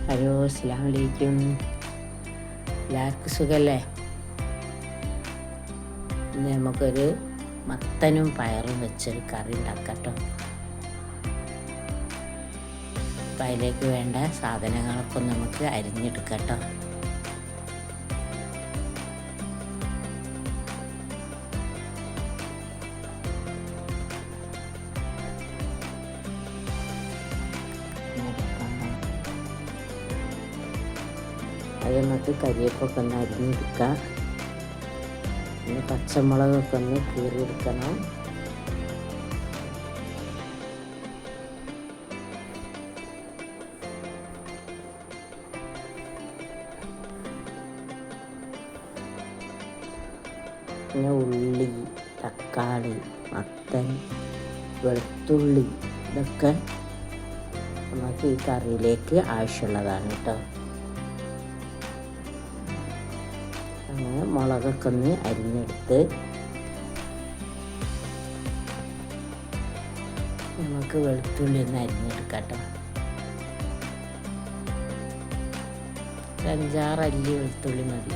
Hello, അസ്സലാമു അലൈക്കും. എല്ലാവർക്കും സുഖല്ലേ? ഇന്ന് നമുക്കൊരു മത്തനും പയറും വെച്ചൊരു കറി ഉണ്ടാക്കാം കേട്ടോ. അപ്പം അതിലേക്ക് വേണ്ട സാധനങ്ങളൊക്കെ നമുക്ക് അരിഞ്ഞെടുക്കാം കേട്ടോ. അത് നമുക്ക് കരിവേപ്പൊക്കെ ഒന്ന് അരിഞ്ഞെടുക്കാം. പിന്നെ പച്ചമുളകൊക്കെ ഒന്ന് കീറിയെടുക്കണം. പിന്നെ ഉള്ളി, തക്കാളി, മത്തൻ, വെളുത്തുള്ളി ഇതൊക്കെ നമുക്ക് ഈ കറിയിലേക്ക് ആവശ്യമുള്ളതാണ് കേട്ടോ. അങ്ങനെ മുളകൊക്കെ ഒന്ന് അരിഞ്ഞെടുത്ത് നമുക്ക് വെളുത്തുള്ളി ഒന്ന് അരിഞ്ഞെടുക്കാം കേട്ടോ. ഒരു 5-6 അല്ലി വെളുത്തുള്ളി മതി.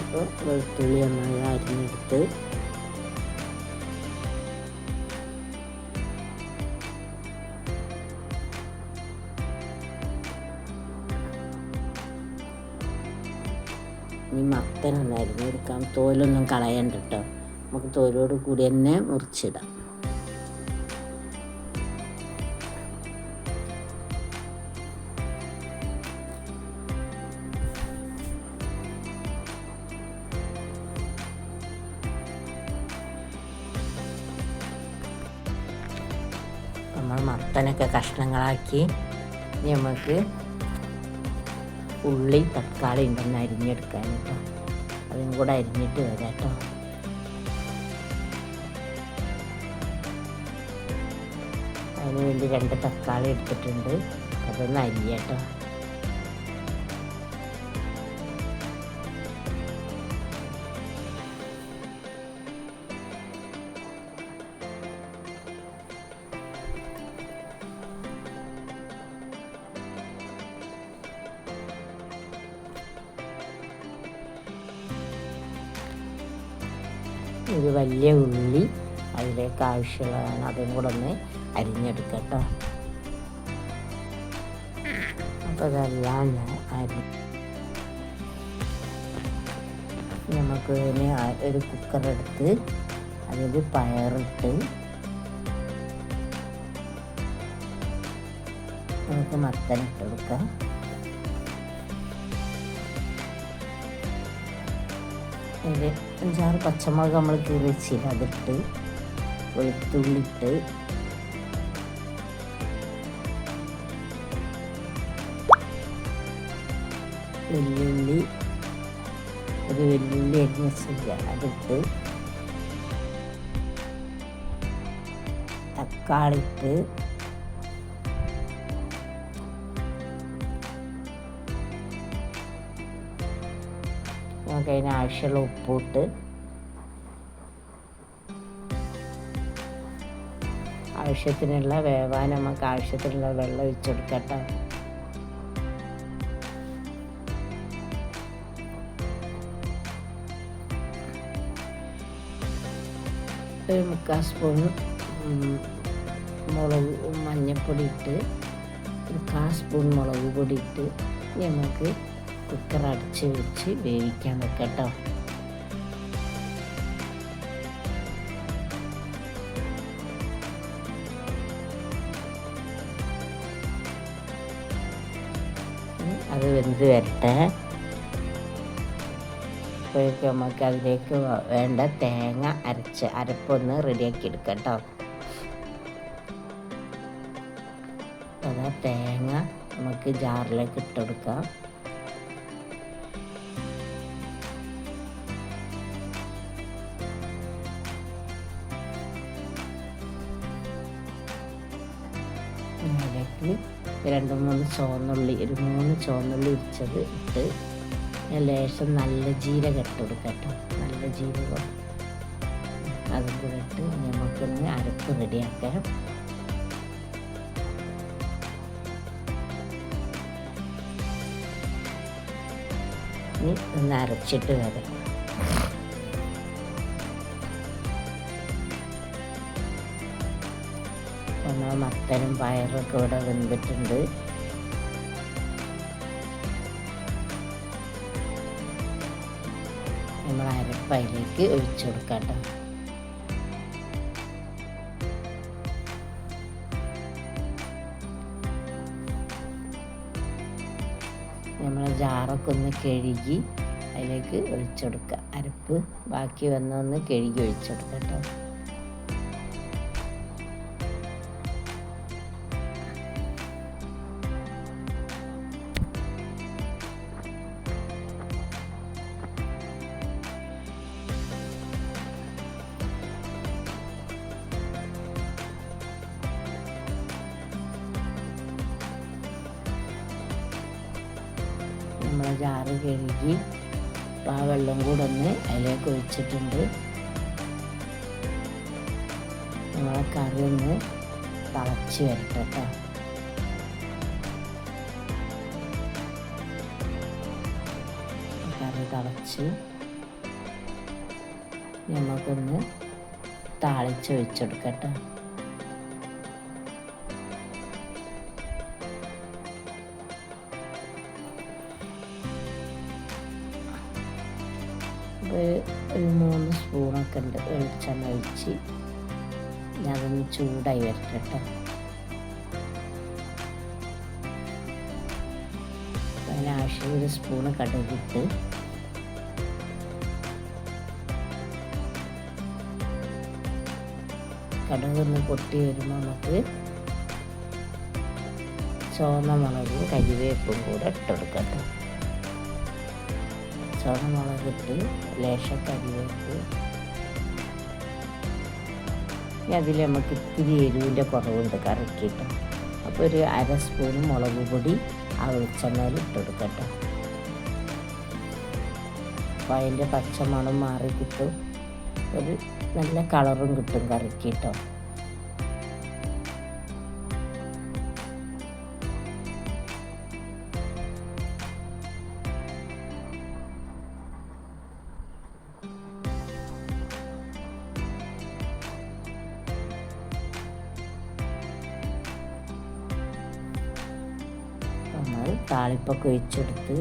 അപ്പോൾ വെളുത്തുള്ളി നമ്മൾ അരിഞ്ഞെടുത്ത് ഇനി മത്തനൊന്ന് അരിഞ്ഞെടുക്കാം. തോലൊന്നും കളയണ്ട കേട്ടോ. നമുക്ക് തോലോട് കൂടി തന്നെ മുറിച്ചിടാം. നമ്മൾ മത്തനൊക്കെ കഷ്ണങ്ങളാക്കി നമുക്ക് ഉള്ളി, തക്കാളി ഉണ്ടെന്ന് അരിഞ്ഞെടുക്കാൻ കേട്ടോ. അതും കൂടെ അരിഞ്ഞിട്ട് വരാം കേട്ടോ. അതിന് വേണ്ടി 2 തക്കാളി എടുത്തിട്ടുണ്ട്. അതൊന്ന് അരിയാം കേട്ടോ. ഒരു വലിയ ഉള്ളി അതിലേക്ക് ആവശ്യമുള്ളതാണ്. അതും കൂടെ ഒന്ന് അരിഞ്ഞെടുക്കാം കേട്ടോ. അപ്പോൾ അതെല്ലാം നമുക്ക് ഇതിന് ഒരു കുക്കറെടുത്ത് അതിൽ പയറിട്ട് നമുക്ക് മത്തനിട്ട് കൊടുക്കാം. അതിൽ 5-6 പച്ചമുളക് നമ്മൾ കീറി വെച്ചില്ല, അതിട്ട് വെളുത്തുള്ളിട്ട് വെല്ലുള്ളി അരിഞ്ഞ വെച്ചില്ല, അതിട്ട് തക്കാളി ഇട്ട് നമുക്ക് അതിന് ആവശ്യമുള്ള ഉപ്പിട്ട് ആവശ്യത്തിനുള്ള വേവാൻ നമുക്ക് ആവശ്യത്തിനുള്ള വെള്ളം ഒഴിച്ചെടുക്കാം കേട്ടോ. ഒരു 3/4 സ്പൂൺ മഞ്ഞൾപ്പൊടി ഇട്ട് 1/4 സ്പൂൺ മുളക് പൊടി ഇട്ട് നമുക്ക് കുക്കർ അടച്ച് വെച്ച് വേവിക്കാൻ വെക്കാം കേട്ടോ. അത് വെന്ത് വരട്ടെ. അപ്പോഴേക്ക് നമുക്ക് അതിലേക്ക് വേണ്ട തേങ്ങ അരപ്പൊന്ന് റെഡിയാക്കി എടുക്കാം കേട്ടോ. അതാ തേങ്ങ നമുക്ക് ജാറിലേക്ക് ഇട്ടെടുക്കാം. അതിലേക്ക് 2-3 ചുവന്നുള്ളി, ഒരു 3 ചുവന്നുള്ളി ഇടിച്ചത് ഇട്ട് ലേശം നല്ല ജീരകം ഇട്ട് കൊടുക്കട്ടോ. നല്ല ജീരകം അതും കൂടെ ഇട്ട് നമുക്കൊന്ന് അരപ്പ് റെഡിയാക്കാം. ഇനി ഒന്ന് അരച്ചിട്ട് വരാം. നമ്മൾ മത്തനും പയറൊക്കെ ഇവിടെ വെന്തിട്ടുണ്ട്. നമ്മൾ അരപ്പ് അതിലേക്ക് ഒഴിച്ചു കൊടുക്കാം കേട്ടോ. നമ്മൾ ജാറൊക്കെ ഒന്ന് കഴുകി അതിലേക്ക് ഒഴിച്ചെടുക്കുക. അരപ്പ് ബാക്കി വന്നൊന്ന് കഴുകി ഒഴിച്ചെടുക്കുക കേട്ടോ. നമ്മൾ ജാറ് കഴുകി ആ വെള്ളം കൂടെ ഒന്ന് അതിലേക്ക് ഒഴിച്ചിട്ടുണ്ട്. നമ്മളെ കറി ഒന്ന് തിളച്ച് വരട്ടെ കേട്ടോ. കറി തിളച്ച് നമുക്കൊന്ന് താളിച്ച് ഒഴിച്ചെടുക്കട്ടോ. ഒരു 3 സ്പൂണൊക്കെ ഉണ്ട് വെളിച്ചെണ്ണ ഒഴിച്ച് അതൊന്ന് ചൂടായി വരട്ടെ കേട്ടോ. അതിനാവശ്യം 1 സ്പൂണ് കടുകിട്ട് കടുകൊന്ന് പൊട്ടി വരുമ്പോൾ നമുക്ക് ചുവന്ന മുളകും കരിവേപ്പും കൂടെ ഇട്ടെടുക്കട്ടോ. ചുവന്ന മുളകിട്ട് ലേശം കരിവേപ്പ്. അതിൽ നമുക്ക് ഇത്തിരി എരിവിൻ്റെ കുറവുണ്ട് കറിക്കിട്ടോ. അപ്പോൾ ഒരു 1/2 സ്പൂൺ മുളക് പൊടി ആ വെളിച്ചെണ്ണയിൽ ഇട്ടെടുക്കട്ടോ. അപ്പോൾ അതിൻ്റെ പച്ചമണം മാറി കിട്ടും, ഒരു നല്ല കളറും കിട്ടും കറിക്കിട്ടോ. നമ്മൾ താളിപ്പൊക്കെ ഒഴിച്ചെടുത്ത്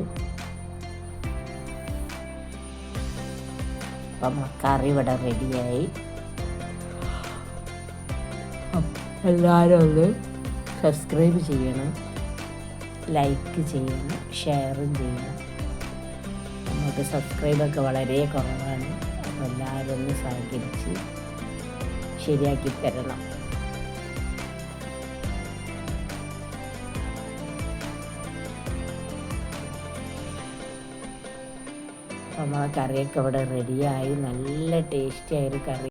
അപ്പം കറി ഇവിടെ റെഡിയായി. എല്ലാവരും ഒന്ന് സബ്സ്ക്രൈബ് ചെയ്യണം, ലൈക്ക് ചെയ്യണം, ഷെയറും ചെയ്യണം. നമുക്ക് സബ്സ്ക്രൈബൊക്കെ വളരെ കുറവാണ്. അപ്പോൾ എല്ലാവരും ഒന്ന് സഹകരിച്ച് ശരിയാക്കി തരണം. നമ്മളെ കറിയൊക്കെ ഇവിടെ റെഡിയായി. നല്ല ടേസ്റ്റി ആയൊരു കറി.